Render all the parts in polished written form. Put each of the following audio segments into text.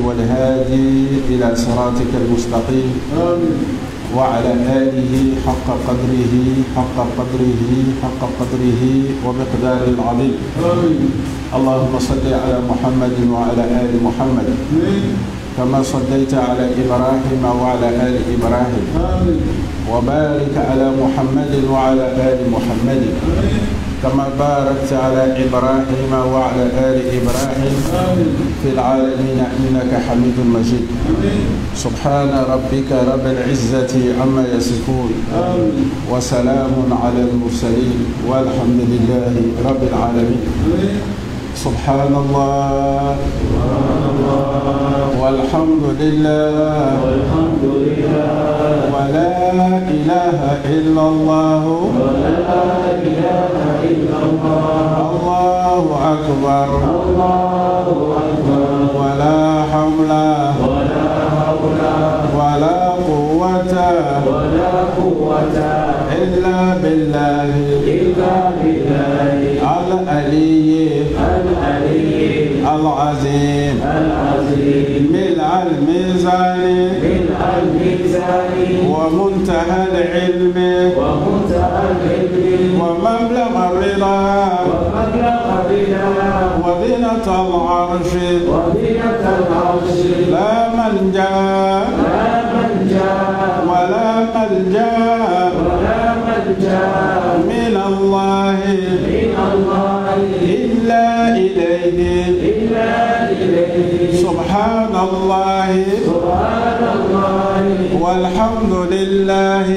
والهادي إلى صراطك المستقيم. آمين. وعلى آله حق قدره ومقدار العظيم. آمين. اللهم صل على محمد وعلى آل محمد. آمين. كما صليت على إبراهيم وعلى آل إبراهيم. آمين. وبارك على محمد وعلى آل محمد. آمين. كما باركت على إبراهيم وعلى آل إبراهيم. آمين. في العالمين إنك حميد مجيد. آمين. سبحان ربك رب العزة عما يصفون. آمين. وسلام على المرسلين والحمد لله رب العالمين. آمين. سبحان الله والحمد لله ولا إله إلا الله الله أكبر ولا حول ولا قوة إلا بالله العلي العظيم ملء الميزان ومنتهى العلم ومبلغ الرضا وزنة العرش لا منجا ولا ملجا من الله إلا إليه. سبحان الله والحمد لله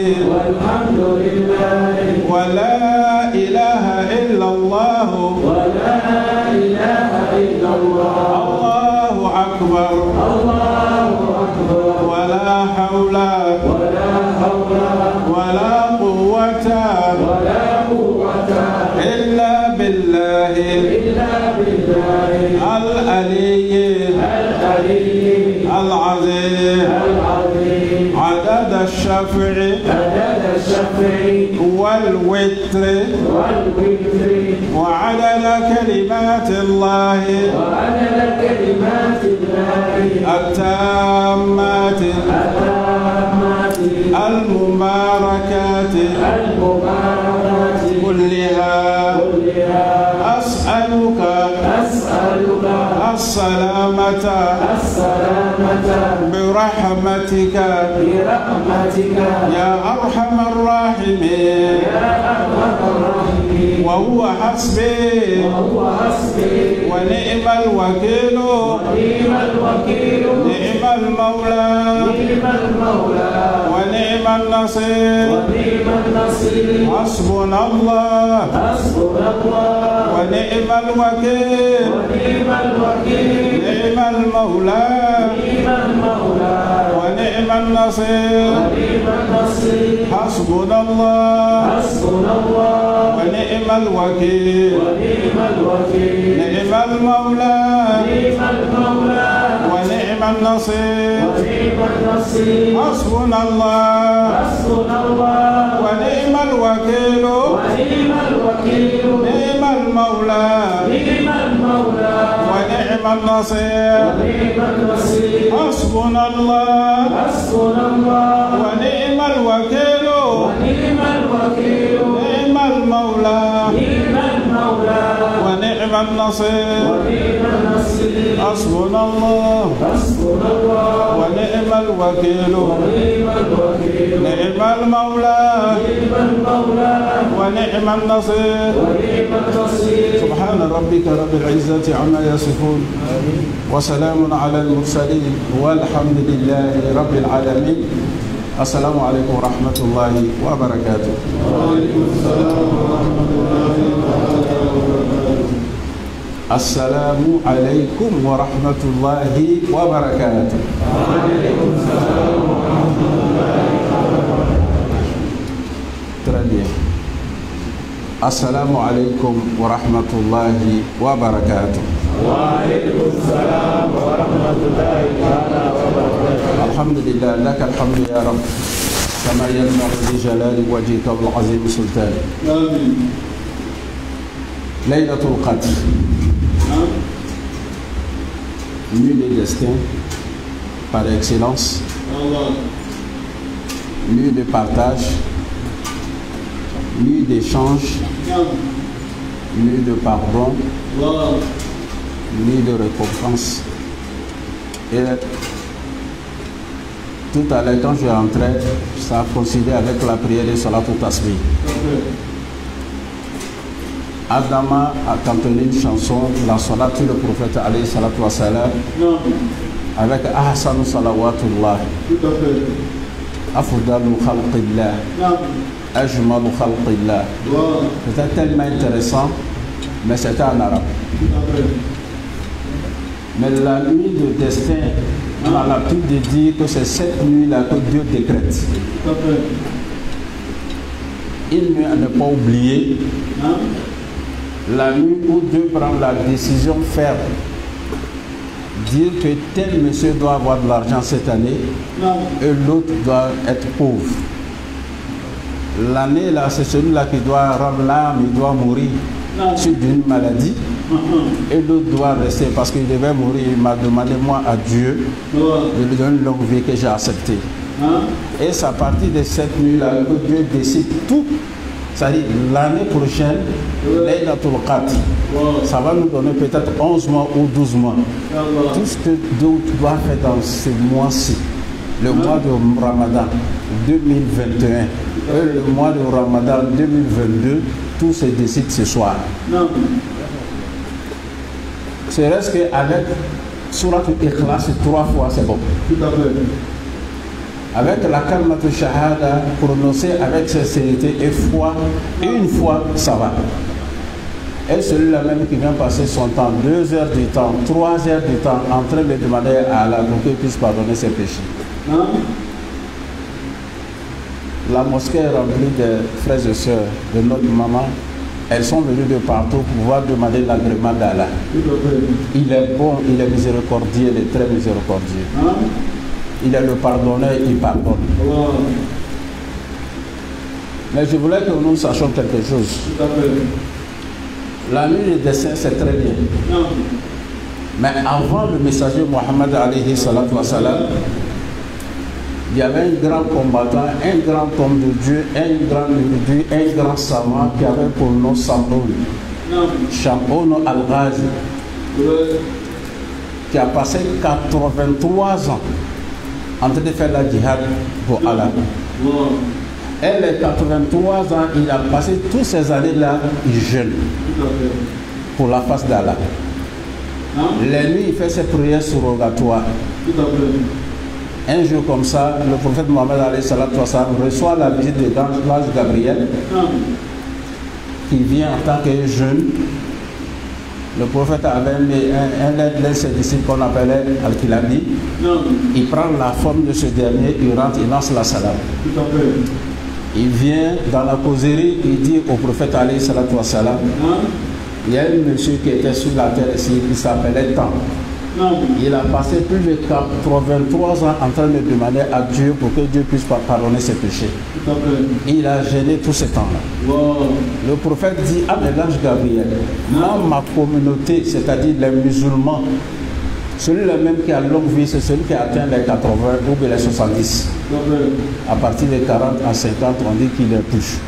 ولا إله إلا الله الله أكبر ولا حول ولا قوة إلا بالله العلي العظيم عدد الشفع والوتر وعدد كلمات الله التامات المباركات كلها أسألك السلامة برحمتك يا أرحم الراحمين وهو حسبي ونعم الوكيل نعم المولى ونعم النصير حسبنا الله ونعم الوكيل نعم المولى ونعم النصير حسبنا الله ونعم الوكيل نعم المولى ونعم النصير حسبنا الله ونعم الوكيل نعم المولى ونعم النصير حسبنا الله ونعم الوكيل نعم المولى ونعم النصير حسبنا الله ونعم الوكيل نعم المولى ونعم النصير. سبحان ربك رب العزة عما يصفون وسلام على المرسلين والحمد لله رب العالمين. السلام عليكم ورحمة الله وبركاته. وعليكم السلام ورحمة الله وبركاته. السلام عليكم ورحمة الله وبركاته. وعليكم السلام ورحمة الله وبركاته. السلام عليكم ورحمة الله وبركاته. وعليكم السلام ورحمة الله وبركاته. الحمد لله لك الحمد يا رب كما ينبغي لجلال وجهك والعظيم سلطانك. آمين. ليلة القدر nuit des destins par excellence, nuit de partage, nuit d'échange, nuit de pardon, nuit de récompense. Et tout à l'heure, quand je rentrais, ça a coïncidé avec la prière de Salatul Tasbih. Adama a cantonné une chanson, la Salat sur le prophète alayhi salatu wa salam, avec Ahsanu Salawatullah, Afdalu Khalqillah, Ajmalu Khalqillah. C'était tellement intéressant, mais c'était en arabe. Mais la nuit de destin, on a l'habitude de dire que c'est cette nuit-là que Dieu décrète. Une nuit à ne pas oublier, la nuit où Dieu prend la décision ferme, dire que tel monsieur doit avoir de l'argent cette année et l'autre doit être pauvre. L'année là, c'est celui-là qui doit rendre l'âme, il doit mourir suite d'une maladie. Et l'autre doit rester parce qu'il devait mourir. Il m'a demandé, moi, à Dieu, de lui donner une longue vie que j'ai acceptée. Et c'est à partir de cette nuit-là que Dieu décide tout. C'est-à-dire l'année prochaine, Laylatul Qadr, ça va nous donner peut-être 11 mois ou 12 mois. Tout ce que Dieu doit faire dans ce mois-ci, le mois de Ramadan 2021 et le mois de Ramadan 2022, tout se décide ce soir. C'est reste qu'avec Surat al-Ikhlas 3 fois, c'est bon. Tout à fait. Avec la kalmatu shahada prononcée avec sincérité et foi, une fois, ça va. Et celui-là même qui vient passer son temps, 2 heures du temps, 3 heures du temps, en train de demander à Allah pour qu'il puisse pardonner ses péchés. La mosquée est remplie de frères et sœurs, de notre maman. Elles sont venues de partout pour pouvoir demander l'agrément d'Allah. Il est bon, il est miséricordieux, il est très miséricordieux. Il est le pardonneur, il pardonne. Mais je voulais que nous sachions quelque chose. La nuit des desseins, c'est très bien. Mais avant le messager Mohammed alayhi salatu wa salam, il y avait un grand combattant, un grand homme de Dieu, un grand érudit, un grand savant qui avait pour nom Sam'un, Sham'un al-Ghazi, qui a passé 83 ans en train de faire la djihad pour Allah. Et les 83 ans, il a passé toutes ces années-là, il jeûne pour la face d'Allah. Les nuits, il fait ses prières surrogatoires. Un jour comme ça, le prophète Mohammed reçoit la visite de l'ange Gabriel qui vient en tant que jeune. Le prophète avait un de ses disciples qu'on appelait Al-Kilabi. Il prend la forme de ce dernier, il rentre, il lance la salam. Il vient dans la causerie, il dit au prophète alayhi salatu wa salam, il y a un monsieur qui était sur la terre ici, il s'appelait Tam. Il a passé plus de 83 ans en train de demander à Dieu pour que Dieu puisse pardonner ses péchés. Il a gêné tout ce temps-là. Le prophète dit à l'ange Gabriel, dans ma communauté, c'est-à-dire les musulmans, celui-là même qui a longue vie, c'est celui qui a atteint les 80 ou les 70. À partir de 40 à 50, on dit qu'il est plus.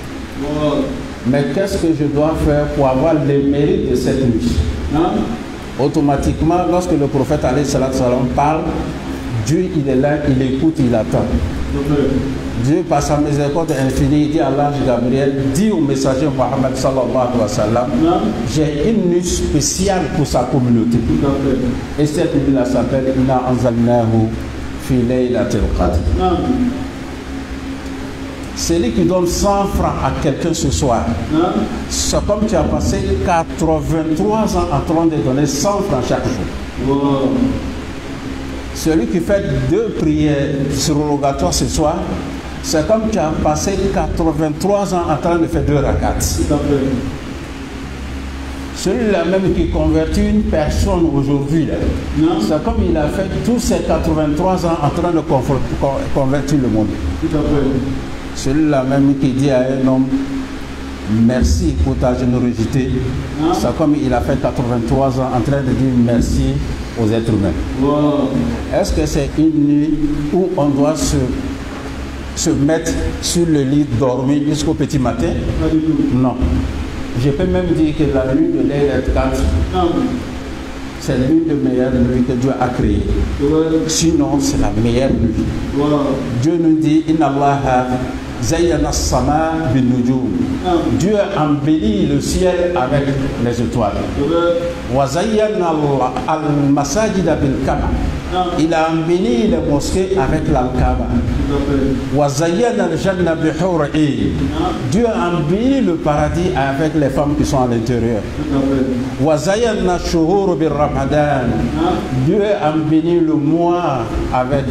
Mais qu'est-ce que je dois faire pour avoir les mérites de cette nuit? Automatiquement, lorsque le prophète alayhi salatu salam parle, Dieu il est là, il écoute, il attend. Dieu par sa miséricorde infinie, il dit à l'ange Gabriel, dit au messager Mohammed sallallahu alayhi wa sallam, j'ai une nuit spéciale pour sa communauté. Et cette nuit-là s'appelle Inna anzalnahu fi laylatil qadr. Celui qui donne 100 francs à quelqu'un ce soir, c'est comme tu as passé 83 ans en train de donner 100 francs chaque jour. Celui qui fait 2 prières surrogatoires ce soir, c'est comme tu as passé 83 ans en train de faire 2 rakats. Celui-là même qui convertit une personne aujourd'hui, c'est comme il a fait tous ces 83 ans en train de convertir le monde. Celui-là même qui dit à un homme, merci pour ta générosité, c'est comme il a fait 83 ans en train de dire merci aux êtres humains. Est-ce que c'est une nuit où on doit se mettre sur le lit, dormir jusqu'au petit matin? Non. Je peux même dire que la nuit de Laylatul Qadr, c'est l'une des meilleures nuits que Dieu a créées. Sinon, c'est la meilleure nuit. Dieu nous dit, Inna Allah zayyana as-sama bin nujum. Dieu embellit le ciel avec les étoiles. Wa zayyana al-masajida bil Kaaba. Il a embelli les mosquées avec l'Al-Kaaba. Wa zayyana al-janna bi hur 'ayn. Dieu a embelli le paradis avec les femmes qui sont à l'intérieur. Wa zayyana ash-shuhur bir Ramadan. Dieu a embelli le mois avec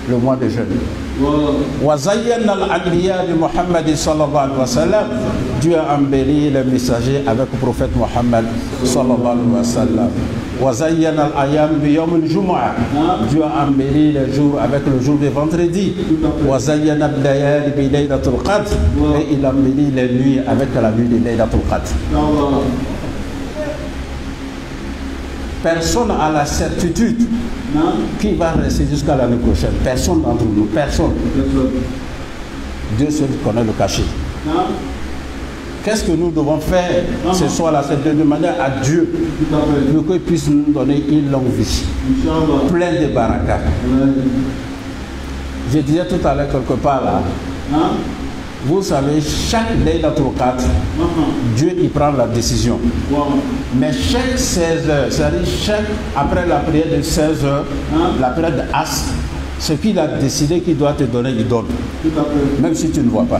le mois de jeûne. Wa zayyana al-anbiya bi Muhammad sallallahu alayhi wa sallam. Dieu a embelli les messagers avec le prophète Muhammad sallallahu alayhi wa sallam. Wa zayyana al-ayam bi yawm al-jumu'ah. Dieu a embelli les jours avec le jour de vendredi. Wa zayyana al-layali bi laylatul qadr. Et il a embelli les nuits avec la nuit de laylatul qadr. Personne n'a la certitude qui va rester jusqu'à l'année prochaine. Personne d'entre nous, personne. Dieu seul connaît le cachet. Qu'est-ce que nous devons faire ce soir-là? C'est de demander à Dieu pour qu'il puisse nous donner une longue vie, plein de barakas. Je disais tout à l'heure quelque part là, vous savez, chaque Laylatul Qadr, Dieu il prend la décision. Mais chaque 16 heures, c'est-à-dire après la prière de 16 heures, la prière de As, ce qu'il a décidé qu'il doit te donner, il donne. Même si tu ne vois pas.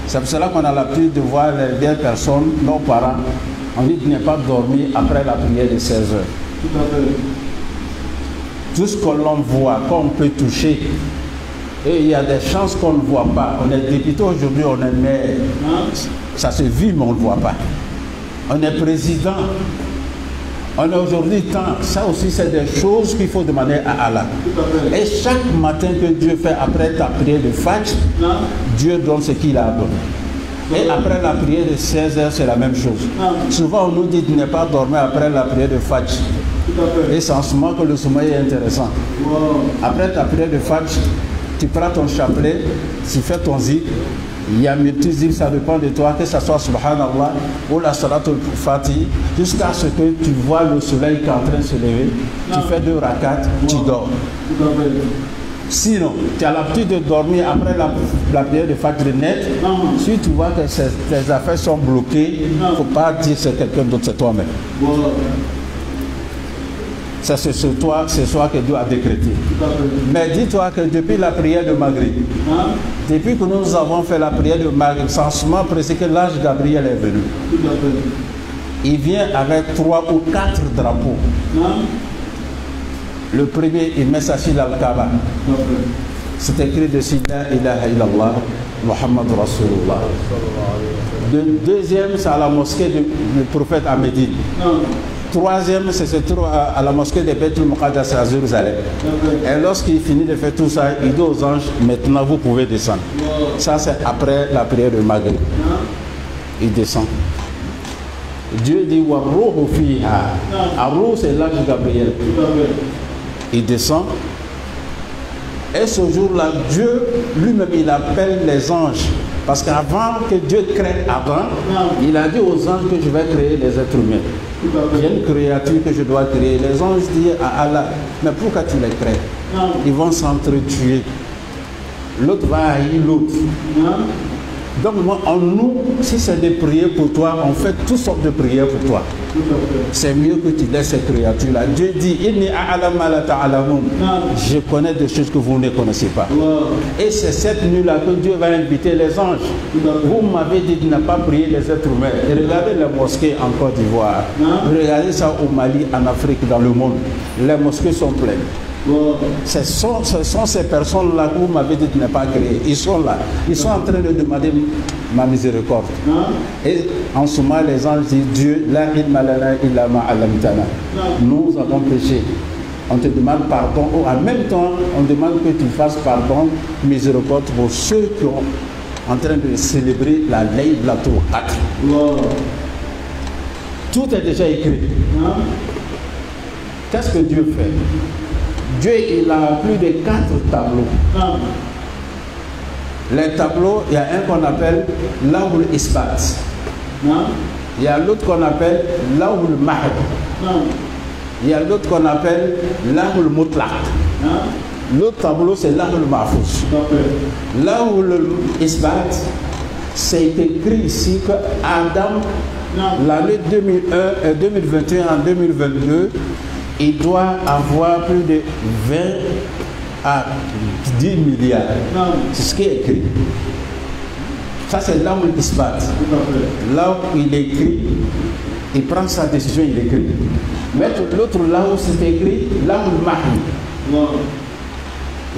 C'est pour cela qu'on a l'habitude de voir les vieilles personnes, nos parents, on dit qu'il n'est pas dormi après la prière de 16 heures. Tout ce que l'on voit, qu'on peut toucher, et il y a des chances qu'on ne voit pas. On est député aujourd'hui, on est maire. Ça se vit, mais on ne voit pas. On est président. On est aujourd'hui temps. Ça aussi, c'est des choses qu'il faut demander à Allah. Et chaque matin que Dieu fait après ta prière de Fajr, Dieu donne ce qu'il a donné. Et après la prière de 16 heures, c'est la même chose. Souvent, on nous dit de ne pas dormir après la prière de Fajr. Et c'est en ce moment que le sommeil est intéressant. Après ta prière de Fajr, tu prends ton chapelet, tu fais ton zikr, il y a multi-zikr, ça dépend de toi, que ce soit Subhanallah ou la Salatul Fatih, jusqu'à ce que tu vois le soleil qui est en train de se lever, tu fais 2 rakats, tu dors. Sinon, tu as l'habitude de dormir après la prière de Fajr net, si tu vois que tes affaires sont bloquées, il ne faut pas dire que c'est quelqu'un d'autre, c'est toi-même. C'est ce soir que Dieu a décrété. Mais dis-toi que depuis la prière de Maghrib, depuis que nous avons fait la prière de Maghrib, sans seulement préciser que l'ange Gabriel est venu. Il vient avec 3 ou 4 drapeaux. Le premier, il met ça sur l'Al-Kaaba. C'est écrit dessus La ilaha illallah, Muhammad Rasulullah. Le deuxième, c'est à la mosquée du prophète à Médine. Troisième, c'est se trouve à la mosquée de Beit al-Muqaddas à Jérusalem. Et lorsqu'il finit de faire tout ça, il dit aux anges, maintenant vous pouvez descendre. Ça, c'est après la prière de Maghrib. Il descend. Dieu dit, wa ruhu fiha. Arruh, c'est l'ange Gabriel. Il descend. Et ce jour-là, Dieu lui-même, il appelle les anges. Parce qu'avant que Dieu crée Adam, il a dit aux anges que je vais créer les êtres humains. Il y a une créature que je dois créer. Les anges disent à Allah, mais pourquoi tu les crées? Ils vont s'entretuer. L'autre va haïr l'autre. Donc moi, en nous, si c'est des prières pour toi, on fait toutes sortes de prières pour toi. C'est mieux que tu laisses ces créatures-là. Dieu dit, je connais des choses que vous ne connaissez pas. Et c'est cette nuit-là que Dieu va inviter les anges. Vous m'avez dit de ne pas prier les êtres humains. Et regardez les mosquées en Côte d'Ivoire. Regardez ça au Mali, en Afrique, dans le monde. Les mosquées sont pleines. Ce sont ces personnes-là que vous m'avez dit de ne pas créer. Ils sont là. Ils sont en train de demander ma miséricorde. Et en ce moment, les anges disent, Dieu, la ilma lana illa ma 'allamtana. Nous avons péché. On te demande pardon. Ou en même temps, on demande que tu fasses pardon, miséricorde pour ceux qui sont en train de célébrer la Laylatul Qadr. Tout est déjà écrit. Qu'est-ce que Dieu fait? Dieu, il a plus de 4 tableaux. Les tableaux, il y a un qu'on appelle Lawul Isbat. Il y a l'autre qu'on appelle Lawul Mahd. Il y a l'autre qu'on appelle Lawul Mutlaq. L'autre tableau, c'est Lawul Mahfouz. Lawul Isbat, c'est écrit ici que Adam, l'année 2021 en 2022, il doit avoir plus de 20 à 10 milliards. C'est ce qui est écrit. Ça, c'est là où il se bat. Là où il écrit, il prend sa décision, il écrit. Mais l'autre, là où c'est écrit, là où il marque.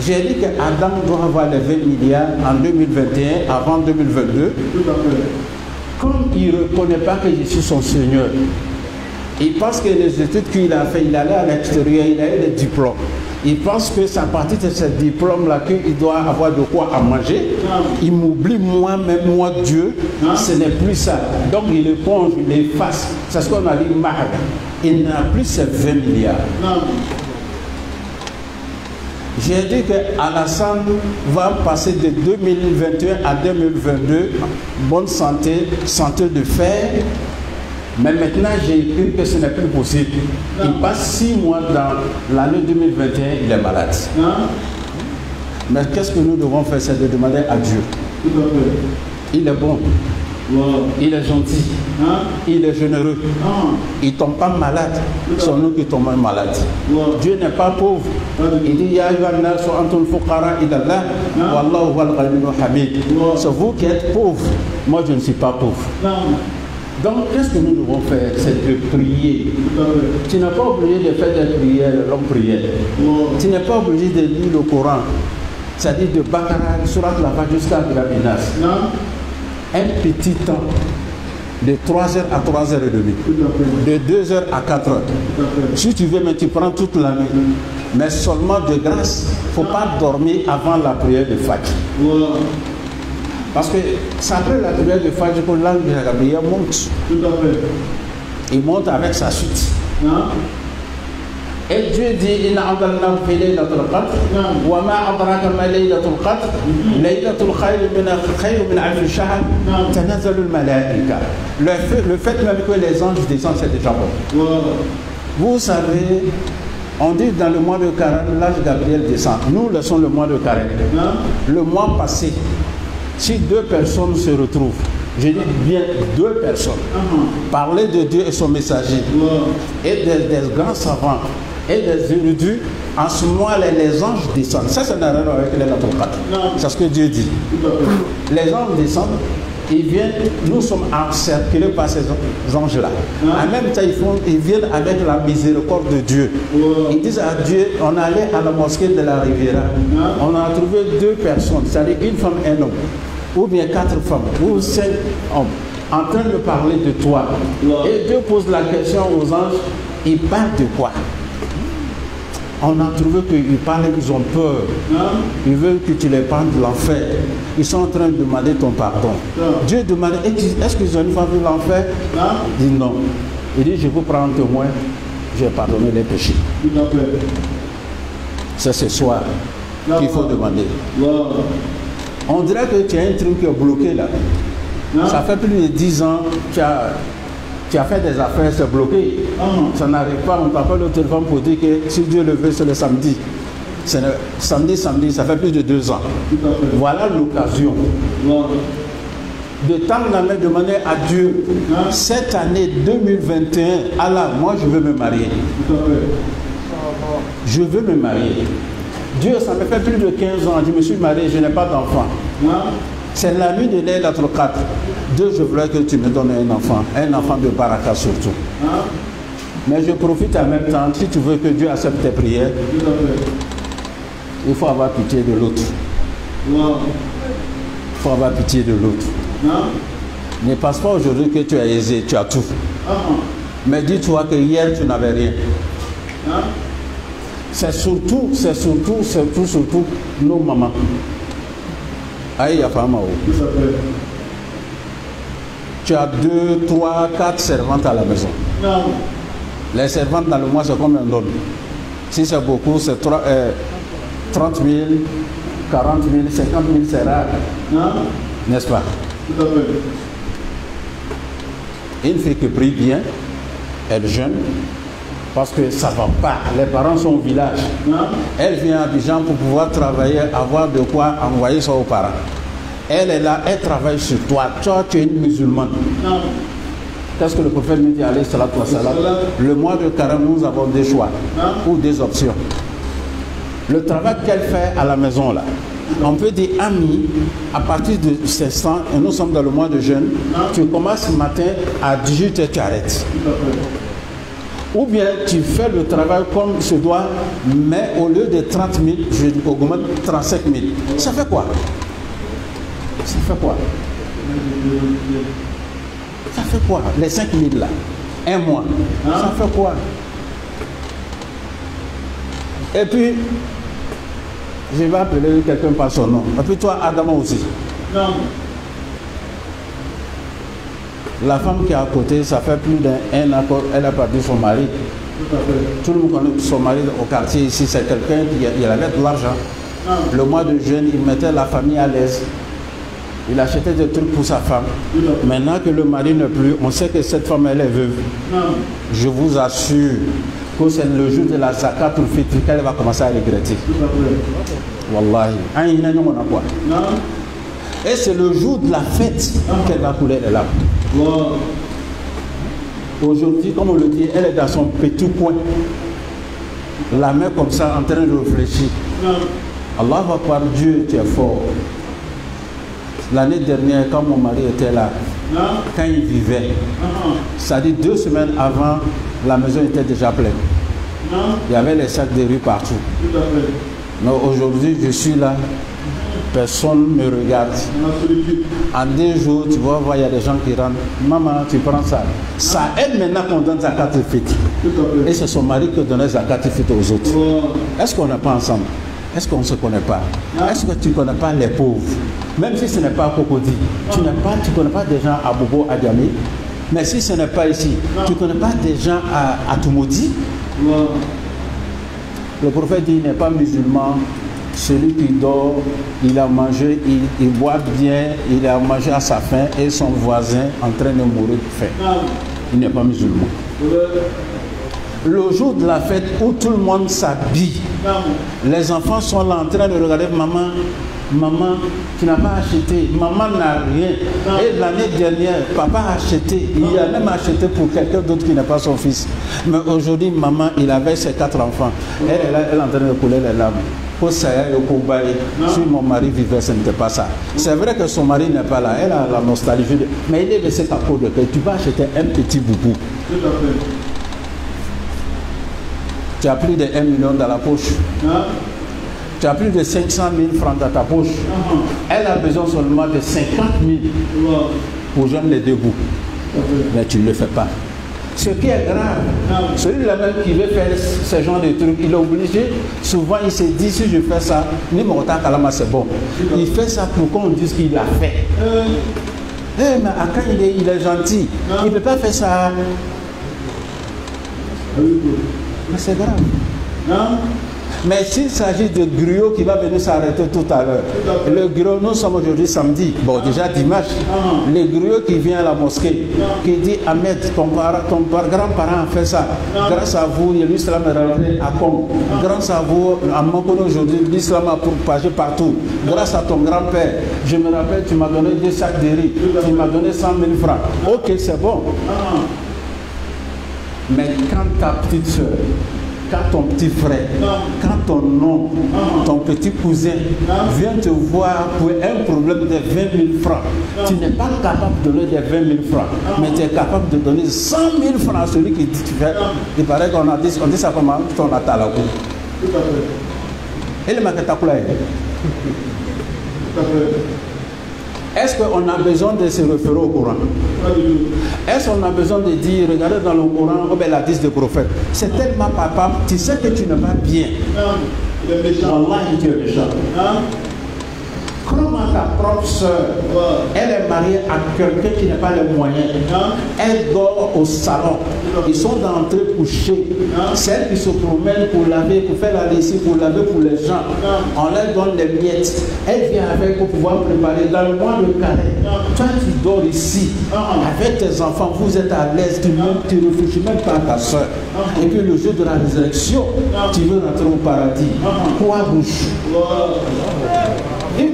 J'ai dit qu'Adam doit avoir les 20 milliards en 2021, avant 2022. Comme il ne reconnaît pas que je suis son Seigneur, il pense que les études qu'il a fait, il allait à l'extérieur, il a eu des diplômes. Il pense que c'est à partir de ce diplôme-là qu'il doit avoir de quoi à manger. Il m'oublie moi-même, moi Dieu. Ce n'est plus ça. Donc il éponge, il efface. C'est ce qu'on a dit, Mahd. Il n'a plus ces 20 milliards. J'ai dit qu'Alassane va passer de 2021 à 2022, bonne santé, santé de fer. Mais maintenant, j'ai écrit que ce n'est plus possible. Il passe 6 mois dans l'année 2021, il est malade. Mais qu'est-ce que nous devons faire? C'est de demander à Dieu. Il est bon. Il est gentil. Il est généreux. Il ne tombe pas malade. C'est nous qui tombons malades. Dieu n'est pas pauvre. Il dit c'est vous qui êtes pauvre. Moi, je ne suis pas pauvre. Donc, qu'est-ce que nous devons faire? C'est de prier. Tu n'es pas obligé de faire des prières, de longues prières. Tu n'es pas obligé de lire le Coran. C'est-à-dire de Bakara, Surat Lava jusqu'à Grabinas. Un petit temps, de 3h à 3h30, de 2h à 4h. Si tu veux, mais tu prends toute la nuit. Mais seulement de grâce, il ne faut pas dormir avant la prière de Fajr. Parce que ça après la prière de Fajr que l'ange de Gabriel monte. Il monte avec sa suite. Et Dieu dit inna anzalnahu fi laylatul qadr wa ma adraka ma laylatul qadr laylatul khayr min alf shahr tanazzalu al malaika. Le fait même que les anges descendent, c'est déjà bon. Vous savez, on dit dans le mois de Carême, l'ange Gabriel descend. Nous laissons le mois de Carême. Le mois passé, si 2 personnes se retrouvent, je dis bien 2 personnes, parler de Dieu et son messager, et des grands savants, et des érudits, en ce moment les anges descendent. Ça n'a rien à voir avec les Laylatul Qadr. C'est ce que Dieu dit. Les anges descendent, ils viennent, nous sommes encerclés par ces anges-là. En même temps, ils viennent avec la miséricorde de Dieu. Ils disent à Dieu, on allait à la mosquée de la Riviera, on a trouvé 2 personnes, c'est-à-dire une femme et un homme, ou bien 4 femmes, ou 5 hommes, en train de parler de toi. Et Dieu pose la question aux anges, ils parlent de quoi? On a trouvé qu'ils parlent, ils ont peur. Ils veulent que tu les parles de l'enfer. Ils sont en train de demander ton pardon. Dieu demande, est-ce qu'ils ont une fois vu l'enfer? Il dit non. Il dit, je vous prends un témoin, j'ai pardonné les péchés. C'est ce soir qu'il faut demander. On dirait que tu as un truc qui est bloqué là. Ça fait plus de 10 ans que tu as fait des affaires, c'est bloqué. Ça n'arrive pas, on t'appelle au téléphone pour dire que si Dieu le veut, c'est le samedi. C'est le samedi, ça fait plus de 2 ans. Voilà l'occasion de tendre la main, demander à Dieu, cette année 2021, Allah, moi je veux me marier. Je veux me marier. Dieu, ça me fait plus de 15 ans, je me suis marié, je n'ai pas d'enfant. C'est la nuit de Laylatul Qadr. Dieu, je voudrais que tu me donnes un enfant de baraka surtout. Mais je profite en même temps, si tu veux que Dieu accepte tes prières, il faut avoir pitié de l'autre. Il faut avoir pitié de l'autre. Ne pense pas aujourd'hui que tu es aisé, tu as tout. Mais dis-toi que hier tu n'avais rien. C'est surtout nos mamans. Aïe, ya femme. Tu as 2, 3, 4 servantes à la maison. Les servantes dans le mois, c'est combien on donne? Si c'est beaucoup, c'est 30 000, 40 000, 50 000, c'est rare. N'est-ce pas? Tout à fait. Une fille qui prie bien, elle jeûne, parce que ça ne va pas. Les parents sont au village. Elle vient à Abidjan pour pouvoir travailler, avoir de quoi envoyer ça aux parents. Elle est là, elle travaille sur toi. Toi, tu es une musulmane. Qu'est-ce que le prophète nous dit, alayhi salatu wa salam? Le mois de carême, nous avons des choix ou des options. Le travail qu'elle fait à la maison, là, on peut dire, ami, à partir de ce instant, et nous sommes dans le mois de jeûne, tu commences le matin à 18h, tu arrêtes. Ou bien tu fais le travail comme se doit, mais au lieu de 30 000, je augmente 35 000. Ça fait quoi? Ça fait quoi? Ça fait quoi? Les 5 000 là, un mois, ça fait quoi? Et puis, je vais appeler quelqu'un par son nom. Et puis toi, Adama aussi. Non. La femme qui est à côté, ça fait plus d'un an qu'elle a perdu son mari. Tout le monde connaît son mari au quartier ici, c'est quelqu'un qui avait de l'argent. Le mois de jeûne, il mettait la famille à l'aise. Il achetait des trucs pour sa femme. Maintenant que le mari n'est plus, on sait que cette femme, elle est veuve. Je vous assure que c'est le jour de la zakat ou le fitr qu'elle va commencer à regretter. Wallahi. Et c'est le jour de la fête qu'elle va couler les larmes. Aujourd'hui, comme on le dit, elle est dans son petit coin. La main comme ça, en train de réfléchir. Allah va par Dieu, tu es fort. L'année dernière, quand mon mari était là, quand il vivait, ça dit 2 semaines avant, la maison était déjà pleine. Il y avait les sacs de riz partout. Mais aujourd'hui, je suis là, personne ne me regarde. En 2 jours, tu vas voir, il y a des gens qui rentrent. Maman, tu prends ça. Ça aide maintenant qu'on donne zakat al-fitr. Et c'est son mari qui donnait zakat al-fitr aux autres. Est-ce qu'on n'est pas ensemble? Est-ce qu'on ne se connaît pas? Est-ce que tu ne connais pas les pauvres? Même si ce n'est pas à Cocody, tu ne connais pas des gens à Bobo, à Diamé. Mais si ce n'est pas ici, tu ne connais pas des gens à Toumoudi. Le prophète dit, il n'est pas musulman. Celui qui dort, il a mangé, il boit bien, il a mangé à sa faim et son voisin en train de mourir de faim. Il n'est pas musulman. Le jour de la fête où tout le monde s'habille, les enfants sont là en train de regarder maman. Maman, tu n'as pas acheté, maman n'a rien. Et l'année dernière, papa a acheté, il a même acheté pour quelqu'un d'autre qui n'est pas son fils. Mais aujourd'hui, maman, il avait ses 4 enfants. Elle est en train de couler les larmes. Si mon mari vivait, ce n'était pas ça. C'est vrai que son mari n'est pas là, elle a la nostalgie, mais il est laissé ta peau de paix. Tu vas acheter un petit boubou. Tu as plus de 1 million dans la poche. Tu as plus de 500 000 francs dans ta poche. Elle a besoin seulement de 50 000 pour joindre les 2 bouts. Mais tu ne le fais pas. Ce qui est grave, celui-là même qui veut faire ce genre de trucs, il est obligé, souvent il se dit, si je fais ça, c'est bon. Il fait ça pour qu'on dise qu'il a fait. Mais quand il est gentil, il ne peut pas faire ça. Mais c'est grave. Mais s'il s'agit de griot qui va venir s'arrêter tout à l'heure, le griot, nous sommes aujourd'hui samedi, bon déjà dimanche, le griot qui vient à la mosquée, qui dit Ahmed, ton grand-parent a fait ça, grâce à vous, l'islam est rentré à Congo, grâce à vous, à Mokono aujourd'hui, l'islam a propagé partout, grâce à ton grand-père, je me rappelle, tu m'as donné 2 sacs de riz, tu m'as donné 100 000 francs, ok c'est bon. Mais quand ta petite soeur, quand ton petit frère, quand ton oncle, ton petit cousin vient te voir pour un problème de 20 000 francs, tu n'es pas capable de donner des 20 000 francs, mais tu es capable de donner 100 000 francs à celui qui dit tu fais. Il paraît qu'on a dit ça comment ton atalakou. Et le makatakoula. Est-ce qu'on a besoin de se référer au Coran? Est-ce qu'on a besoin de dire, regardez dans le Coran, oh ben la 10 des prophètes. C'est tellement papa, tu sais que tu n'es pas bien. Wallahi, tu es méchant. Comment ta propre soeur, elle est mariée à quelqu'un qui n'a pas les moyens, elle dort au salon, ils sont d'entrée couchés, celle qui se promène pour laver, pour faire la lessive, pour laver pour les gens, on leur donne les miettes, elle vient avec pour pouvoir préparer dans le mois de carré. Toi tu dors ici, avec tes enfants, vous êtes à l'aise, tu ne réfléchis même pas à ta soeur. Et puis le jour de la résurrection, tu veux rentrer au paradis. Quoi bouche? C'est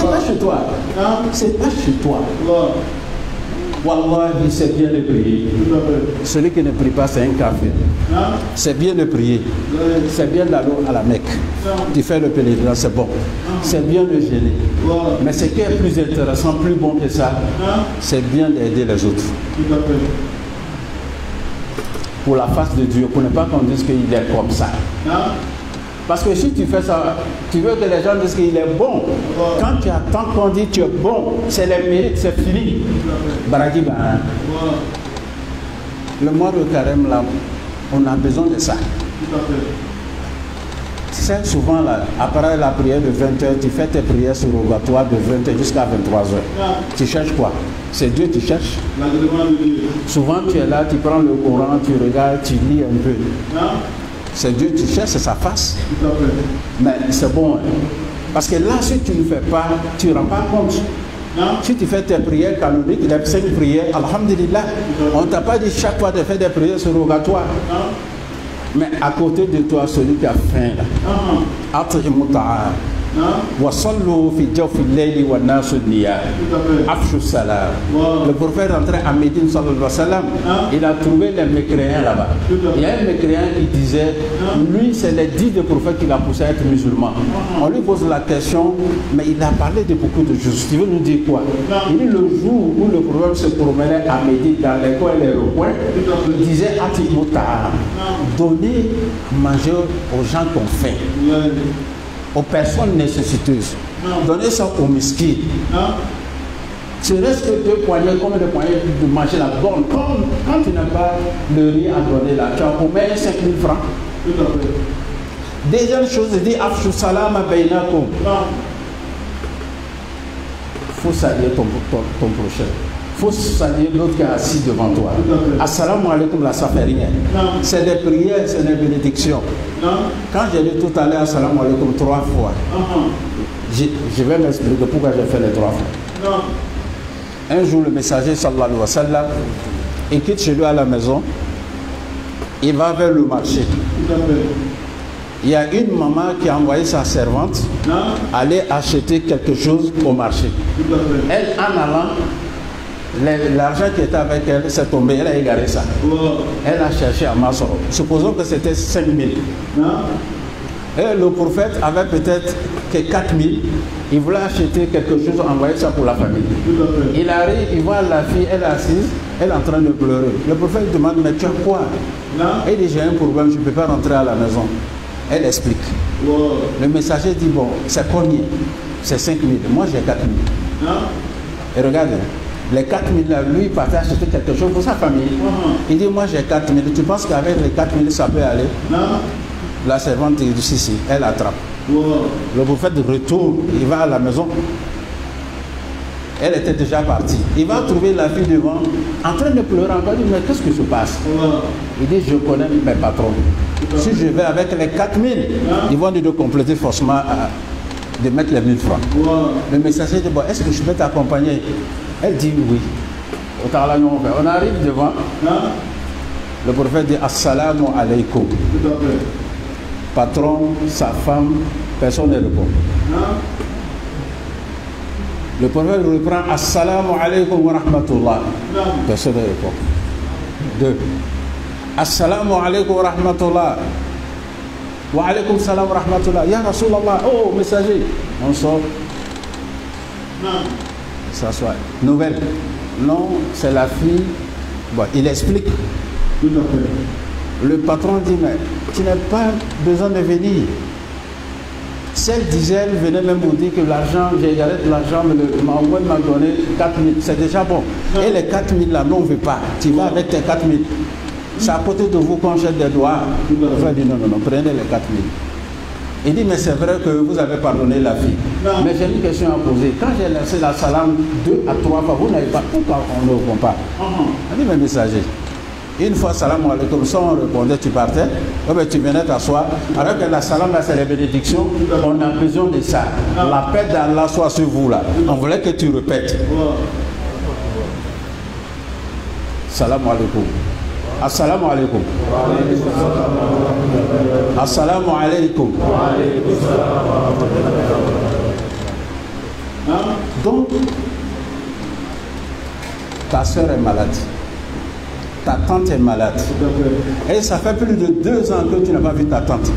pas chez toi. C'est pas chez toi. Wallah, c'est bien de prier. Celui qui ne prie pas, c'est un kafir. C'est bien de prier. C'est bien d'aller à la Mecque. Tu fais le pèlerinage, c'est bon. C'est bien de gêner. Mais ce qui est plus intéressant, plus bon que ça, c'est bien d'aider les autres. Pour la face de Dieu, pour ne pas qu'on dise qu'il est comme ça. Parce que si tu fais ça, tu veux que les gens disent qu'il est bon. Quand tu attends qu'on dit tu es bon, c'est les mérites, c'est fini. Baraki Bahan. Le mois de carême, là, on a besoin de ça. C'est souvent là, après la prière de 20h, tu fais tes prières surrogatoires de 20h jusqu'à 23h. Tu cherches quoi? C'est Dieu que tu cherches. Souvent tu es là, tu prends le Coran, tu regardes, tu lis un peu. C'est Dieu que tu cherches, c'est sa face. Mais c'est bon. Parce que là, si tu ne fais pas, tu ne rends pas compte. Si tu fais tes prières canoniques, les 5 prières, alhamdulillah, on ne t'a pas dit chaque fois de faire des prières surrogatoires. Mais à côté de toi, celui qui a faim là, le prophète rentrait à Médine, il a trouvé les mécréants là-bas. Il y a un mécréant qui disait, lui c'est les 10 de prophètes qui l'a poussé à être musulman. On lui pose la question, mais il a parlé de beaucoup de choses. Tu veux nous dire quoi? Il dit le jour où le prophète se promenait à Médine dans les coins et les recoins, il disait donnez à manger aux gens qui ont faim, aux personnes nécessiteuses. Donnez ça aux miskins. Ce reste que 2 poignées, comme des poignées de manger la bonne. Quand tu n'as pas le riz à donner là, tu as au moins 5 000 francs. Deuxième chose, il dit Afshu salam bainakum. Il faut saluer ton prochain. Il faut saluer l'autre qui est assis devant toi. Assalamu alaikum, là, ça fait rien. C'est des prières, c'est des bénédictions. Quand j'ai dit tout à l'heure Assalamu alaikum 3 fois, je vais m'expliquer pourquoi j'ai fait les 3 fois. Un jour, le messager sallallahu alayhi wa sallam, il quitte chez lui à la maison, il va vers le marché. Il y a une maman qui a envoyé sa servante aller acheter quelque chose au marché. Elle, en allant, l'argent qui était avec elle s'est tombé, elle a égaré ça. Elle a cherché à Massoro. Supposons que c'était 5 000. Et le prophète avait peut-être que 4 000. Il voulait acheter quelque chose, envoyer ça pour la famille. Il arrive, il voit la fille, elle est assise, elle est en train de pleurer. Le prophète demande, mais tu as quoi? Elle dit, j'ai un problème, je ne peux pas rentrer à la maison. Elle explique. Le messager dit, bon, c'est combien? C'est 5 000. Moi, j'ai 4 000. Et regarde, les 4 000 là, lui, il partait acheter quelque chose pour sa famille. Il dit, moi, j'ai 4 000. Tu penses qu'avec les 4 000, ça peut aller? La servante dit, si, elle attrape. Le prophète retourne, il va à la maison. Elle était déjà partie. Il va trouver la fille devant, en train de pleurer encore. Il dit, mais qu'est-ce qui se passe? Il dit, je connais mes patrons. Si je vais avec les 4 000, ils vont nous compléter forcément de mettre les 1 000 francs. Le messager dit, bon, est-ce que je peux t'accompagner? Elle dit oui. On arrive devant. Le prophète dit, Assalamu alaikum. Patron, sa femme, personne ne répond. Le prophète reprend Assalamu alaikum wa rahmatullah. Personne ne répond. 2. Assalamu alaikum wa rahmatullah. Wa alaikum salam wa rahmatullah. Ya Rasulallah. Oh, messager. On sort. S'assoit. Nouvelle. Non, c'est la fille. Bon, il explique. Tout à fait. Le patron dit, mais tu n'as pas besoin de venir. Celle disait, elle venait même vous dire que l'argent, j'ai gardé de l'argent, mais le m'a donné 4 000, c'est déjà bon. Et les 4 000 là, non, on ne veut pas. Tu vas avec tes 4 000. C'est à côté de vous qu'on jette des doigts. Il va dire, non, prenez les 4 000. Il dit, mais c'est vrai que vous avez pardonné la fille. Non. Mais j'ai une question à poser. Quand j'ai lancé la salam 2 à 3 fois, vous n'avez pas, pourquoi on ne répond pas? Il dit, mais messager, une fois salam alaikum, sans on répondait, tu partais, tu venais t'asseoir. Alors que la salam, là, c'est les bénédictions, on a besoin de ça. La paix d'Allah soit sur vous, là. On voulait que tu répètes. Salam alaikum. Assalamu alaikum. Assalamu alaikum. Donc, ta soeur est malade. Ta tante est malade. Et ça fait plus de 2 ans que tu n'as pas vu ta tante.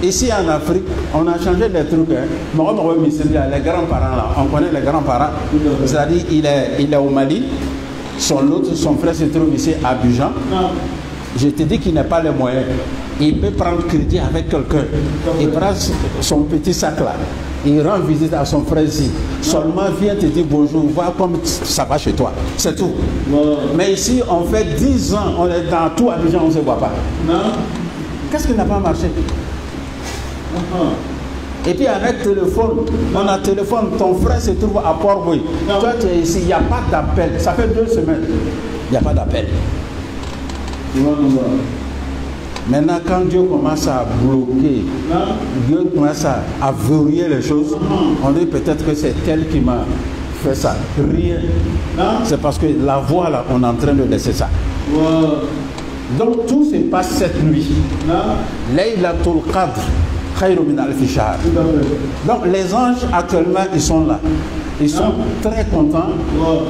Ici en Afrique, on a changé les trucs. Les grands-parents là, on connaît les grands-parents. C'est-à-dire, il est au Mali. Son frère se trouve ici à Abidjan. Je te dis qu'il n'a pas les moyens. Il peut prendre crédit avec quelqu'un. Il prend son petit sac là. Il rend visite à son frère ici. Seulement vient te dire bonjour, voir comme ça va chez toi. C'est tout. Mais ici, on fait 10 ans, on est dans tout Abidjan, on ne se voit pas. Qu'est-ce qui n'a pas marché? Et puis avec téléphone, on a téléphone, ton frère se trouve à Port-Bouy. Toi tu es ici, il n'y a pas d'appel. Ça fait 2 semaines. Il n'y a pas d'appel. Maintenant, quand Dieu commence à bloquer, Dieu commence à verrouiller les choses, on dit peut-être que c'est elle qui m'a fait ça. Rien. C'est parce que la voix là, on est en train de laisser ça. Donc tout se passe cette nuit. Laylatul Qadr. Donc les anges actuellement ils sont là, ils sont très contents,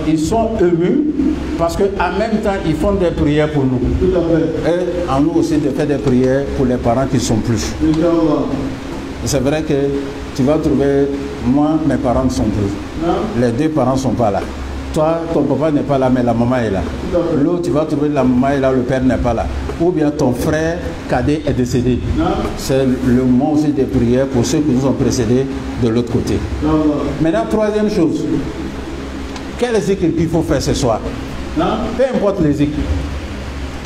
ils sont émus parce qu'en même temps ils font des prières pour nous et en nous aussi de faire des prières pour les parents qui sont plus. C'est vrai que tu vas trouver, moi mes parents ne sont plus, les 2 parents ne sont pas là. Toi, ton papa n'est pas là, mais la maman est là. L'autre, tu vas trouver la maman est là, le père n'est pas là. Ou bien ton frère cadet est décédé. C'est le moment aussi des prières pour ceux qui nous ont précédés de l'autre côté. Maintenant, 3e chose. Quel zikr qu'il faut faire ce soir? Peu importe les zikr.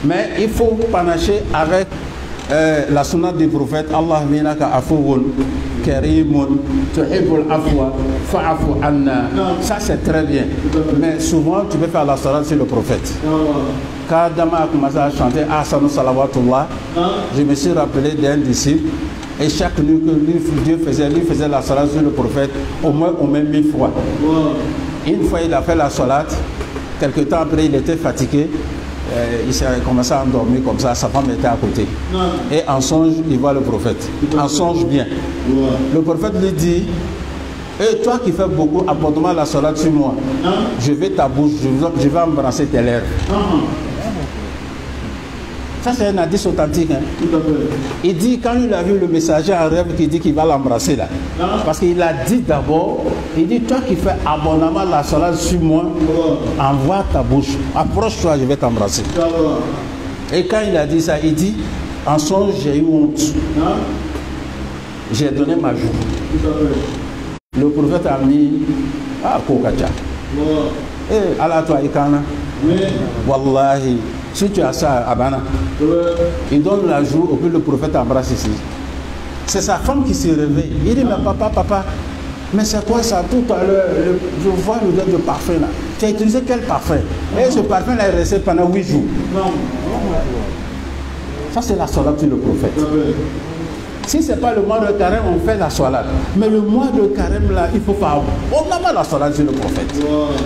Mais il faut panacher avec la sunnate du prophète. Allah minaka afouun karimun tuhibbul afwa fa'afu anna. Ça c'est très bien. Mais souvent tu peux faire la salat sur le prophète. Quand Dama a commencé à chanter Ahsanu Salawatullah, je me suis rappelé d'un disciple. Et chaque nuit que Dieu lui faisait la salat sur le prophète, au moins 1000 fois. Une fois il a fait la salat, quelque temps après il était fatigué. Il s'est commencé à endormir comme ça, sa femme était à côté. Et en songe, il voit le prophète. En songe bien. Le prophète lui dit, et toi qui fais beaucoup, apporte-moi la salade sur moi. Je vais ta bouche, je vais embrasser tes lèvres. Ça c'est un hadith authentique. Il dit, quand il a vu le messager en rêve qui dit qu'il va l'embrasser là. Parce qu'il a dit d'abord, il dit, toi qui fais abondamment la salade sur moi, envoie ta bouche, approche-toi, je vais t'embrasser. Et quand il a dit ça, il dit, en songe, j'ai eu honte. J'ai donné ma joue. Le prophète a mis à Kokacha. Et Allah toi Ikana. Wallahi. Si tu as ça à Bana, il donne la joue au plus le prophète embrasse ici. C'est sa femme qui s'est réveillée. Il dit, mais papa, mais c'est quoi ça? Tout à l'heure, je vois l'odeur de parfum là. Tu as utilisé quel parfum? Et ce parfum là est resté pendant 8 jours. Ça c'est la salade sur le prophète. Si ce n'est pas le mois de carême, on fait la salade. Mais le mois de carême, là, il faut faire on a la salade sur le prophète.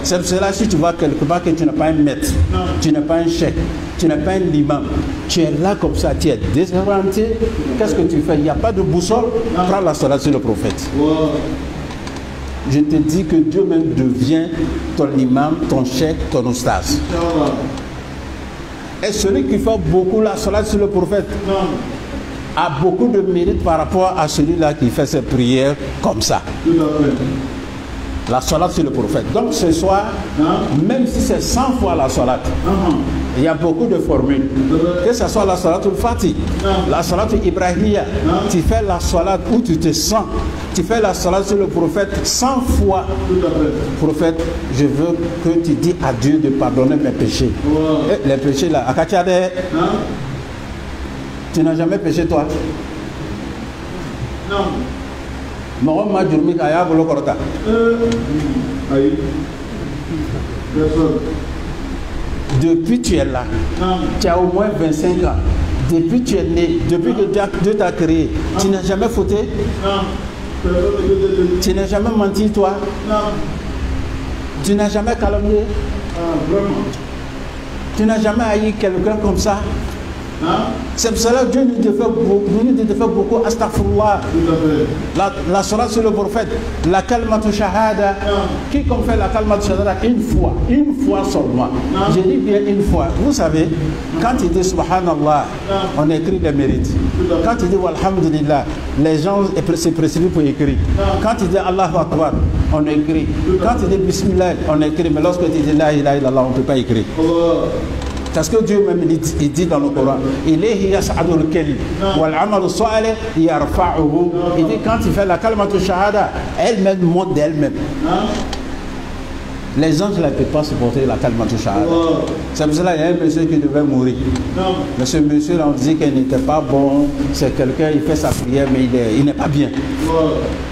C'est pour cela, si tu vois quelque part que tu n'as pas un maître, tu n'as pas un chèque, tu n'as pas un imam, tu es là comme ça, tu es désorienté, qu'est-ce que tu fais? Il n'y a pas de boussole, prends la salade sur le prophète. Je te dis que Dieu même devient ton imam, ton chèque, ton oustaz. Et celui qui fait beaucoup la salade sur le prophète a beaucoup de mérite par rapport à celui-là qui fait ses prières comme ça. La salade sur le prophète. Donc ce soir, même si c'est 100 fois la salade, il y a beaucoup de formules. Que ce soit la salade ou le Fatih, la salade Ibrahimia, tu fais la salade où tu te sens. Tu fais la salade sur le prophète 100 fois. Prophète, je veux que tu dis à Dieu de pardonner mes péchés. Et les péchés là, tu n'as jamais péché toi. Mɔgɔ ma juru min kɛ a y'a bolo kɔrɔta. Ayi. Depuis tu es là, tu as au moins 25 ans. Depuis tu es né, depuis que Dieu t'a créé, tu n'as jamais fauté? Tu n'as jamais menti, toi? Tu n'as jamais calomnié? Tu n'as jamais haï quelqu'un comme ça? C'est pour cela que Dieu nous devait beaucoup astaghfirullah. La sourate sur le prophète, la kalmatu shahada. Quiconque fait la kalmatu shahada une fois seulement. Je dis bien une fois. Vous savez, quand il dit subhanallah, on écrit les mérites. Quand il dit walhamdulillah, les gens se précipitent pour écrire. Quand il dit Allahu Akbar, on écrit. Quand il dit bismillah, on écrit. Mais lorsque il dit la ilaha illallah, on ne peut pas écrire. Parce que Dieu même il dit dans le Coran, ilayhi yas'adul kalim wal 'amalu salih yarfa'uhu. Il dit quand il fait la kalmatu shahada, elle-même monte d'elle-même. Les anges ne peuvent pas supporter la kalmatu shahada. C'est pour cela qu'il y a un monsieur qui devait mourir. Mais ce monsieur là, on dit qu'il n'était pas bon. C'est quelqu'un, il fait sa prière mais il n'est pas bien.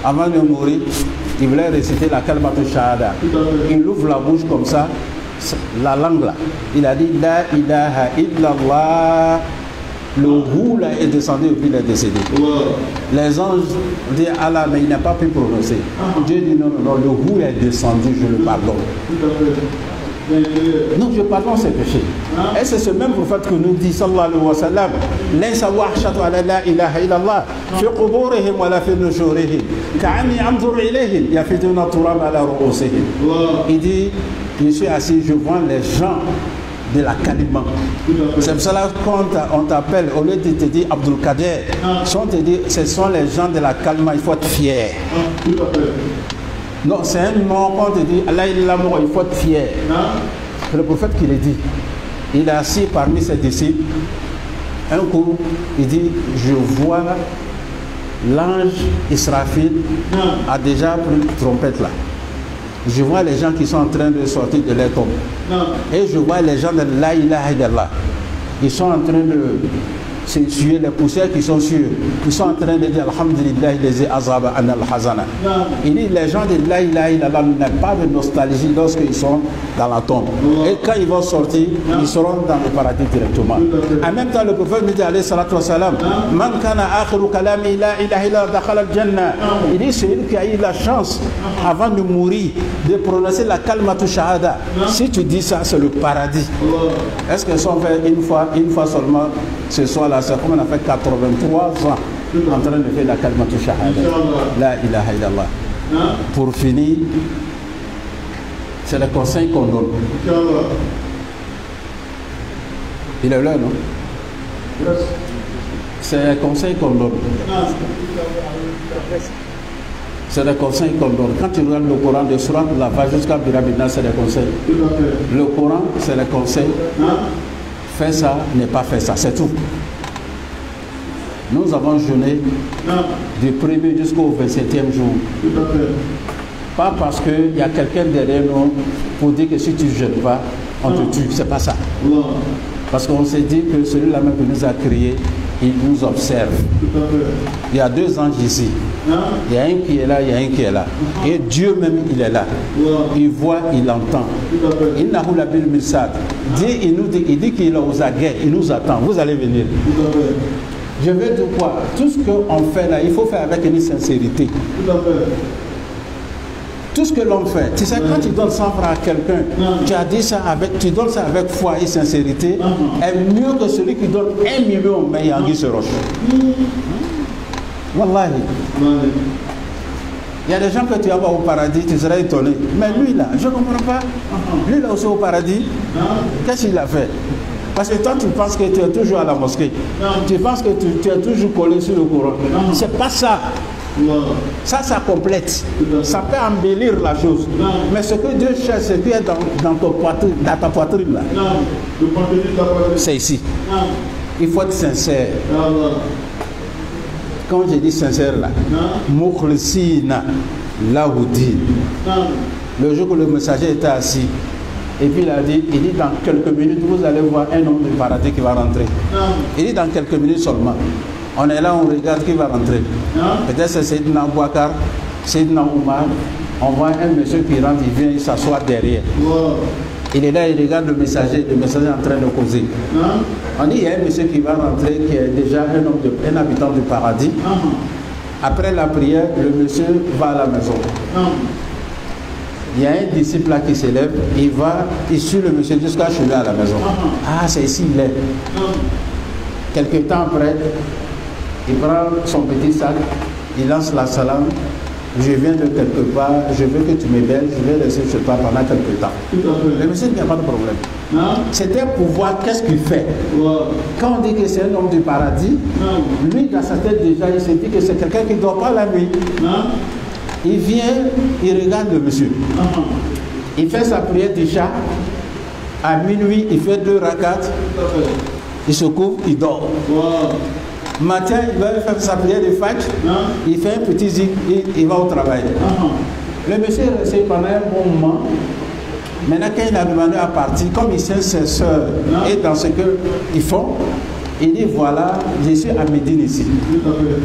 Avant de mourir, il voulait réciter la kalmatu shahada. Il ouvre la bouche comme ça. La langue là, il a dit la ilaha illallah, le roux là est descendu et puis il est décédé. Les anges disent Allah, mais il n'a pas pu prononcer. Dieu dit non, non, le roux est descendu, je le pardonne. Donc je pardonne ses péchés. Et c'est ce même prophète que nous dit sallallahu alayhi wa sallam, laysa wahshatu ala la ilaha illallah fi quburihim wa la fi nushurihim ka'anni anzuru ilayhim yafiduna turab ala ru'usihim. Il dit je suis assis, je vois les gens de la Kalima. C'est pour cela qu'on t'appelle, au lieu de te dire Abdul Kader, ce sont les gens de la Kalima, il faut être fier. Non, c'est un nom qu'on te dit, Allah il l'amour, il faut être fier. C'est le prophète qui le dit. Il est assis parmi ses disciples. Un coup, il dit, je vois l'ange Israfil a déjà pris une trompette là. Je vois les gens qui sont en train de sortir de leur tombe. Et je vois les gens de la ilaha illallah. Ils sont en train de s'essuyer les poussières qui sont sûres. Ils sont en train de dire alhamdulillah les azaba an al-hazana. Il dit les gens de la ilaha illallah n'ont pas de nostalgie lorsqu'ils sont dans la tombe. Et quand ils vont sortir, ils seront dans le paradis directement. En même temps, le prophète nous dit alayhi salatu wa salam, man kana akhiru kalami la ilaha illallah dakhala al-jannah. Il dit celui qui a eu la chance avant de mourir de prononcer la kalmatu shahada. Si tu dis ça, c'est le paradis. Est-ce que ça on fait une fois seulement ce soir là? C'est comme on a fait 83 ans en train de faire la kalmatu shahada. La ilaha illallah. Pour finir, c'est le conseil qu'on donne. Il est là, non? C'est le conseil qu'on donne. C'est le conseil qu'on donne. Quand tu regardes le Coran de Surat, la va jusqu'à Birabina, c'est le conseil. Le Coran, c'est le conseil. Fais ça, n'est pas fait ça, c'est tout. Nous avons jeûné du 1er jusqu'au 27e jour. Pas parce qu'il y a quelqu'un derrière nous pour dire que si tu ne jeûnes pas, on te tue. C'est pas ça. Parce qu'on s'est dit que celui-là même qui nous a créé, il nous observe. Il y a deux anges ici. Il y a un qui est là, il y a un qui est là. Et Dieu même, il est là. Il voit, il entend. Dieu, il dit qu'il est aux aguets, il nous attend. Vous allez venir. Je veux dire quoi? Tout ce qu'on fait là, il faut faire avec une sincérité. Tout ce que l'on fait, tu sais, quand tu donnes 100 francs à quelqu'un, tu as dit ça avec, tu donnes ça avec foi et sincérité, est mieux que celui qui donne 1 million, mais il y a Anguille se roche. Wallahi. Il y a des gens que tu vas voir au paradis, tu serais étonné. Mais lui là, je ne comprends pas. Lui là aussi au paradis, qu'est-ce qu'il a fait? Parce que toi tu penses que tu es toujours à la mosquée. Tu penses que tu es toujours collé sur le Coran. C'est pas ça. Ça complète. Ça peut embellir la chose. Mais ce que Dieu cherche, c'est qui est dans ta poitrine là. C'est ici. Il faut être sincère. Quand je dis sincère là, Mukhlisina Lahoudi. Le jour où le messager était assis, et puis il dit dans quelques minutes, vous allez voir un homme du paradis qui va rentrer. Il dit dans quelques minutes seulement. On est là, on regarde qui va rentrer. Peut-être c'est Seydina Abouakar, Seydina Oumar. On voit un monsieur qui rentre, il vient, il s'assoit derrière. Il est là, il regarde le messager est en train de causer. On dit, il y a un monsieur qui va rentrer, qui est déjà un habitant du paradis. Après la prière, le monsieur va à la maison. Il y a un disciple là qui s'élève, il suit le monsieur jusqu'à chez lui à la maison. Ah, c'est ici il est. Quelque temps après, il prend son petit sac, il lance la salam. Je viens de quelque part, je veux que tu m'héberges, je vais rester chez toi pendant quelque temps. Le monsieur n'y a pas de problème. C'était pour voir qu'est-ce qu'il fait. Quand on dit que c'est un homme du paradis, lui dans sa tête déjà, il se dit que c'est quelqu'un qui ne dort pas la nuit. Il vient, il regarde le monsieur. Il fait sa prière d'Isha. À minuit, il fait 2 rakats. Il se couvre, il dort. Matin, il va faire sa prière de Fajr. Il fait un petit zik, il va au travail. Le monsieur est resté pendant un bon moment. Maintenant, quand il a demandé à partir, comme il sait ses soeurs et dans ce qu'ils font, il dit voilà, je suis à Médine ici.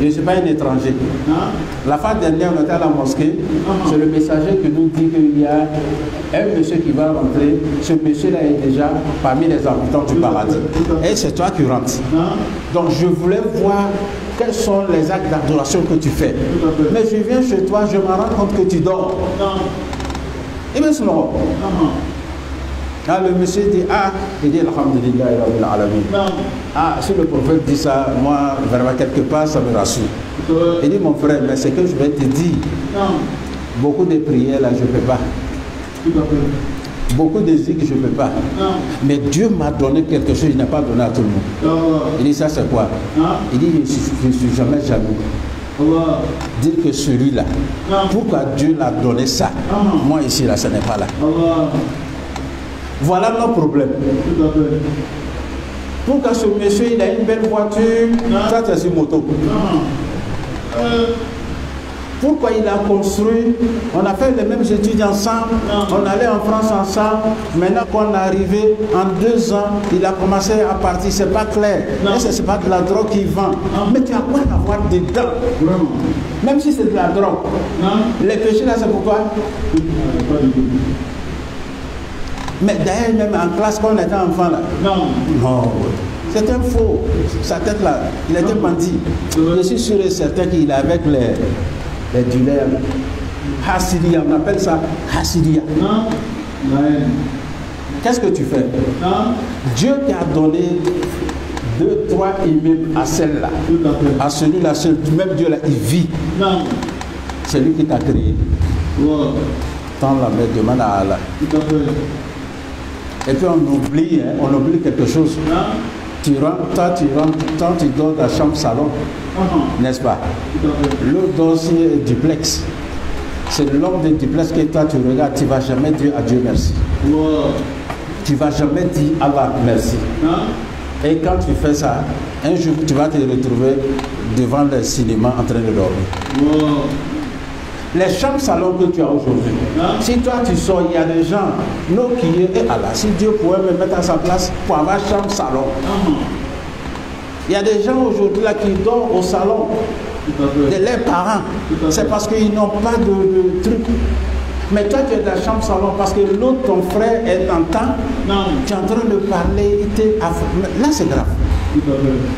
Je ne suis pas un étranger. La fois dernière, on était à la mosquée. C'est le messager qui nous dit qu'il y a un monsieur qui va rentrer. Ce monsieur-là est déjà parmi les habitants du paradis. Et c'est toi qui rentres. Donc je voulais voir quels sont les actes d'adoration que tu fais. Mais je viens chez toi, je me rends compte que tu dors. Et bien sinon. Ah, le monsieur dit, il dit Alhamdulillah, Rabbil Alamin. Si le prophète dit ça, moi, vraiment, quelque part, ça me rassure. Il dit, mon frère, mais c'est que je vais te dire, beaucoup de prières, là, je ne peux pas. Beaucoup de zikr, je ne peux pas. Mais Dieu m'a donné quelque chose, il n'a pas donné à tout le monde. Il dit, ça, c'est quoi? Il dit, je ne suis jamais jaloux. Dire que celui-là, pourquoi Dieu l'a donné ça? Moi, ici, là, ce n'est pas là. Voilà nos problèmes. Pourquoi ce monsieur il a une belle voiture, ça c'est une moto. Pourquoi il a construit, on a fait les mêmes études ensemble, on allait en France ensemble, maintenant qu'on est arrivé, en 2 ans, il a commencé à partir, c'est pas clair. C'est pas de la drogue qu'il vend. Mais tu as quoi avoir dedans? Même si c'est de la drogue. Les péchés là c'est pourquoi? Mais d'ailleurs, même en classe, quand on était enfant là, non, c'est un faux. Sa tête là, il était bandit. Je suis sûr et certain qu'il est avec les dealers. Hassidia, on appelle ça Hassidia. Qu'est-ce que tu fais? Dieu t'a donné 2, 3 immeubles à celle-là. À celui-là, même Dieu là, il vit. C'est lui qui t'a créé. Tends la main, demande à Allah. Et puis on oublie quelque chose. Tu rentres, tu dors dans la chambre salon, n'est-ce pas? L'autre dossier est duplex. C'est l'homme de duplex que toi tu regardes, tu ne vas jamais dire à Dieu merci. Tu ne vas jamais dire Allah merci. Et quand tu fais ça, un jour tu vas te retrouver devant le cinéma en train de dormir. Les chambres salon que tu as aujourd'hui, si toi tu sors, il y a des gens, nos qui et Allah, si Dieu pouvait me mettre à sa place pour avoir chambre salon. Il y a des gens aujourd'hui là qui dorment au salon de leurs parents. C'est parce qu'ils n'ont pas de truc. Mais toi tu es dans la chambre salon parce que l'autre, ton frère, est en temps, tu es en train de parler, là c'est grave.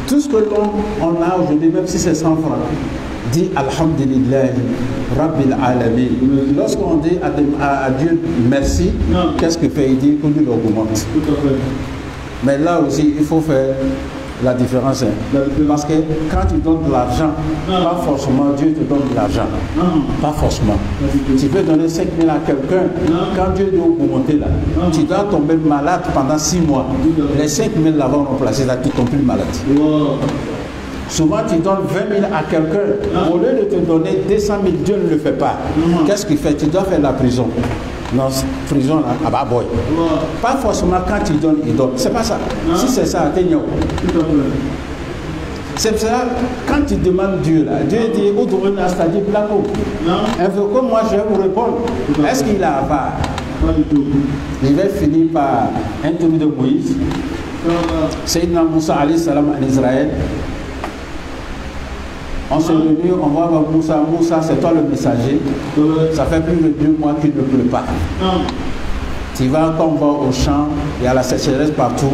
Tout ce que l'on a aujourd'hui, même si c'est 100 francs, dit Alhamdulillah, Rabbil Alamin. Lorsqu'on dit à Dieu merci, qu'est-ce qu'il fait? Il dit qu'on lui augmente. Mais là aussi, il faut faire la différence. Parce que quand tu donnes de l'argent, pas forcément Dieu te donne de l'argent. Pas forcément. Tu peux donner 5 000 à quelqu'un, quand Dieu doit augmenter là, tu dois tomber malade pendant 6 mois. Les 5 000 là vont remplacer là, tu tombes plus malade. Souvent tu donnes 20 000 à quelqu'un, au lieu de te donner 200 000, Dieu ne le fait pas. Qu'est-ce qu'il fait? Tu dois faire la prison. Non, prison là, ah bah boy. Pas forcément quand tu donnes, il donne. C'est pas ça. Si c'est ça, t'es niaud. C'est ça, quand tu demandes Dieu là, Dieu dit, où tu veux c'est-à-dire placo. Comme moi je vais vous répondre. Est-ce qu'il a pas? Il va finir par un tour de Moïse. Sayyidina Moussa alayhi salam en Israël. On s'est réunis, on va voir Moussa. Moussa, c'est toi le messager. Ça fait plus de 2 mois qu'il ne pleut pas. Tu vas, quand on va au champ, il y a la sécheresse partout.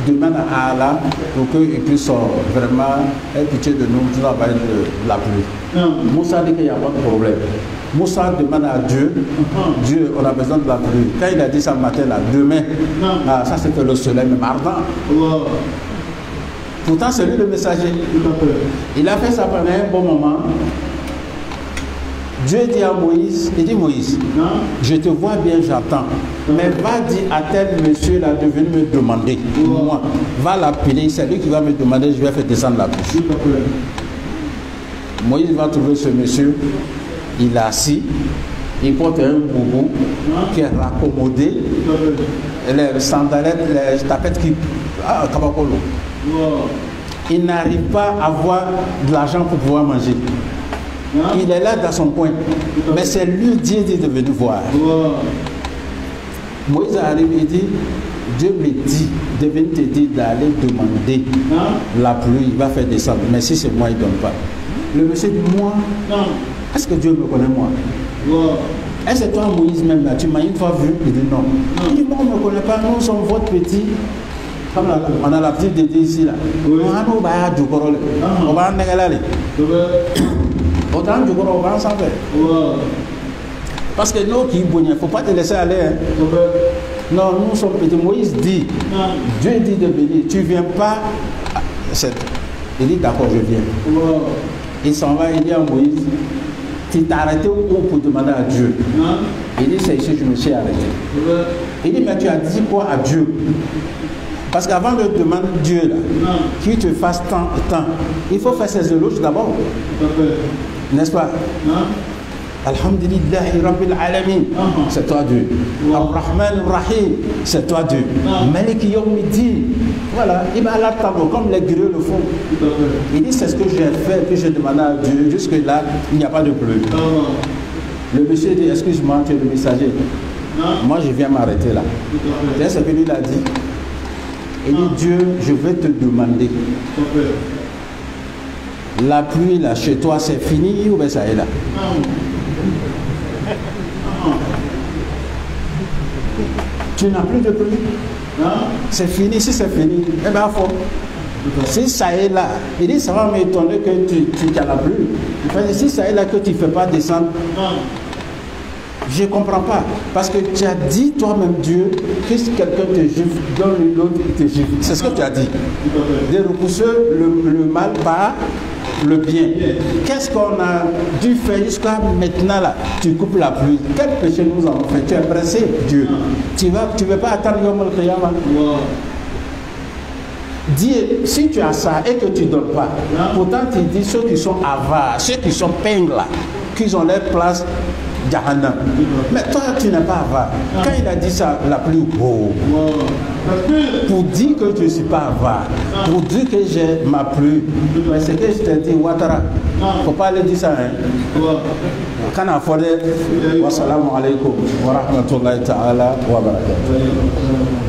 Demande à Allah pour qu'il puisse vraiment être pitié de nous, tout va être de la pluie. Moussa dit qu'il n'y a pas de problème. Moussa demande à Dieu, Dieu, on a besoin de la pluie. Quand il a dit ça le matin, là, demain, ça c'était le soleil même ardent. Pourtant, c'est lui le messager. Il a fait ça pendant un bon moment. Dieu dit à Moïse, il dit Moïse, je te vois bien, j'attends. Mais va dire à tel monsieur là de venir me demander. Moi, va l'appeler, c'est lui qui va me demander, je vais faire descendre la pluie. Moïse va trouver ce monsieur, il est assis, il porte un boubou qui est raccommodé, les sandalettes, les tapettes qui... kabakolo. Il n'arrive pas à avoir de l'argent pour pouvoir manger. Il est là dans son coin. Mais c'est lui, Dieu dit de venir voir. Moïse arrive et dit, Dieu me dit de venir te dire d'aller demander la pluie, il va faire descendre. Mais si c'est moi, il ne donne pas. Le monsieur dit, moi, est-ce que Dieu me connaît moi? Est-ce que toi, Moïse, même là, tu m'as une fois vu? Il dit non. Il dit, moi, on ne me connaît pas, nous sommes votre petit. Comme là, on a la petite dédé ici là. On va du corol. On va en négaler. Autant du corol, on va s'en faire. Parce que nous qui il ne faut pas te laisser aller. Hein. Non, nous sommes petits. Moïse dit, Dieu dit de venir. Tu ne viens pas. Il dit d'accord, je viens. Il s'en va, il dit à Moïse, tu t'es arrêté où pour demander à Dieu? Il dit, c'est ici que je me suis arrêté. Il dit, mais tu as dit quoi à Dieu? Parce qu'avant de demander à Dieu, là, qu'il te fasse tant, il faut faire ses éloges d'abord. N'est-ce pas? Alhamdulillahi Rabbil Alamin, c'est toi Dieu. Ar-Rahman Ar-Rahim, c'est toi Dieu. Malik Yawmiddin, voilà, il va à la table comme les griots le font. Il dit, c'est ce que j'ai fait, que j'ai demandé à Dieu. Jusque-là, il n'y a pas de pluie. Le monsieur dit, excuse-moi, tu es le messager. Moi, je viens m'arrêter là. C'est ce que lui a dit. Il dit, Dieu, je vais te demander. La pluie là, chez toi, c'est fini ou bien ça est là? Tu n'as plus de pluie? C'est fini, si c'est fini, eh bien, faut. Si ça est là, il dit, ça va m'étonner que tu as la pluie. Si ça est là, que tu ne fais pas descendre, je ne comprends pas. Parce que tu as dit toi-même, Dieu, que si quelqu'un te gifle, donne l'autre, il te gifle. C'est ce que tu as dit. De repousser le mal par le bien. Qu'est-ce qu'on a dû faire jusqu'à maintenant là? Tu coupes la pluie. Quel péché nous avons fait? Tu es pressé, Dieu. Tu ne veux pas attendre Yom al-Qiyamah. Dis, si tu as ça et que tu ne donnes pas, pourtant tu dis ceux qui sont avares, ceux qui sont pingles là, qu'ils ont leur place Jahannam. Mais toi, tu n'es pas avare. Quand il a dit ça, la pluie, pour dire que je ne suis pas avare, pour dire que j'ai ma pluie, mais c'est que je t'ai dit, Ouattara, il ne faut pas aller dire ça. Quand on a fait, wassalamu alaikum wa rahmatullahi ta'ala wa barakatuh.